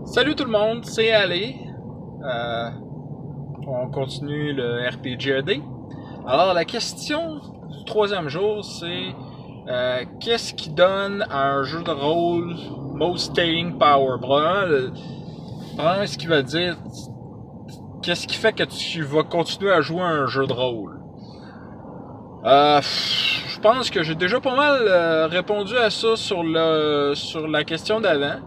Salut tout le monde, c'est Ali. Euh, on continue le RPGED. Alors, la question du troisième jour, c'est qu'est-ce qui donne à un jeu de rôle most staying power? Probablement ce qui va dire qu'est-ce qui fait que tu vas continuer à jouer à un jeu de rôle. Je pense que j'ai déjà pas mal répondu à ça sur la question d'avant.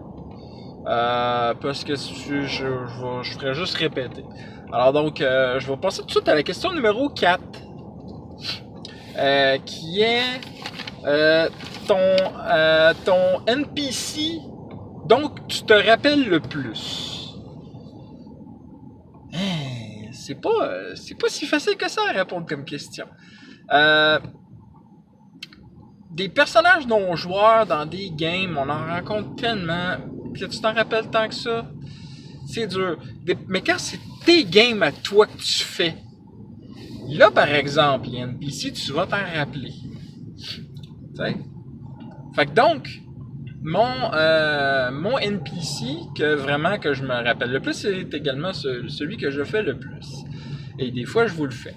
Parce que je ferais juste répéter. Alors donc, je vais passer tout de suite à la question numéro 4. Qui est ton NPC donc tu te rappelles le plus. C'est pas si facile que ça à répondre comme question. Des personnages non-joueurs dans des games, on en rencontre tellement que tu t'en rappelles tant que ça. C'est dur. Mais quand c'est tes games à toi que tu fais, là par exemple, les NPC, tu vas t'en rappeler. T'sais? Fait que donc, mon NPC que je me rappelle le plus, c'est également celui que je fais le plus. Et des fois, je vous le fais.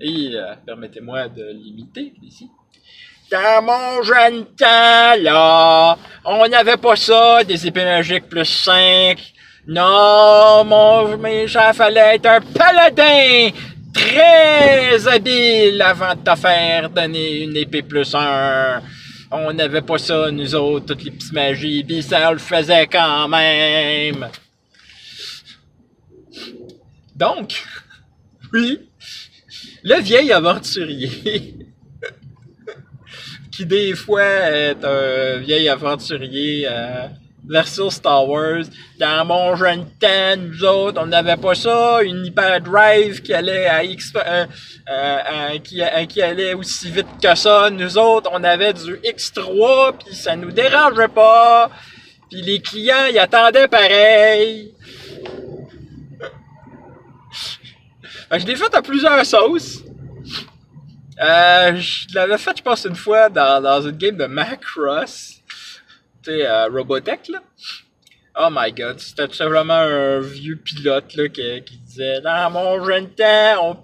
Et permettez-moi de l'imiter ici. Dans mon jeune temps, là, on n'avait pas ça, des épées magiques plus 5. Non, mon méchant fallait être un paladin très habile avant de te faire donner une épée plus 1. On n'avait pas ça, nous autres, toutes les petites magies, pis ça le faisait quand même. Donc, oui, le vieil aventurier qui des fois est un vieil aventurier version Star Wars. Dans mon jeune temps, nous autres, on n'avait pas ça, une hyperdrive qui allait à qui allait aussi vite que ça. Nous autres, on avait du X3, puis ça nous dérangeait pas. Puis les clients, ils attendaient pareil. Je l'ai fait à plusieurs sauces. Je l'avais fait, je pense, une fois dans une game de Macross. Tu sais, Robotech, là. Oh my god, c'était tout simplement un vieux pilote, là, qui disait « Dans mon jeune temps,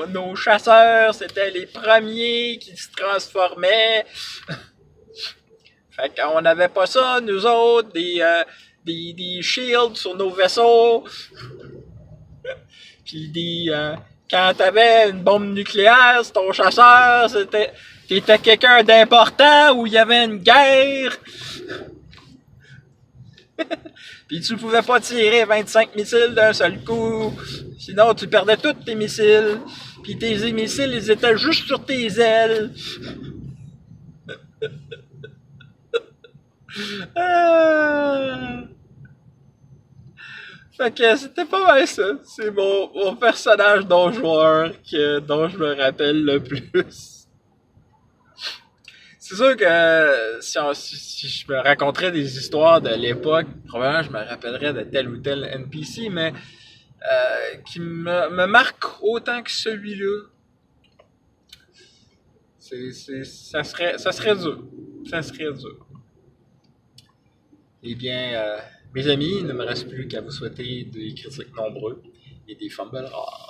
nos chasseurs, c'était les premiers qui se transformaient. » Fait qu'on n'avait pas ça, nous autres, des shields sur nos vaisseaux. Puis quand t'avais une bombe nucléaire, c'est ton chasseur, t'étais quelqu'un d'important où il y avait une guerre. Puis tu pouvais pas tirer 25 missiles d'un seul coup, sinon tu perdais tous tes missiles. Puis tes missiles, ils étaient juste sur tes ailes. Fait que c'était pas mal ça. C'est mon personnage non-joueur dont je me rappelle le plus. C'est sûr que si je me raconterais des histoires de l'époque, probablement je me rappellerais de tel ou tel NPC, mais qui me marque autant que celui-là, ça serait dur. Ça serait dur. Eh bien, mes amis, il ne me reste plus qu'à vous souhaiter des critiques nombreux et des fumbles rares.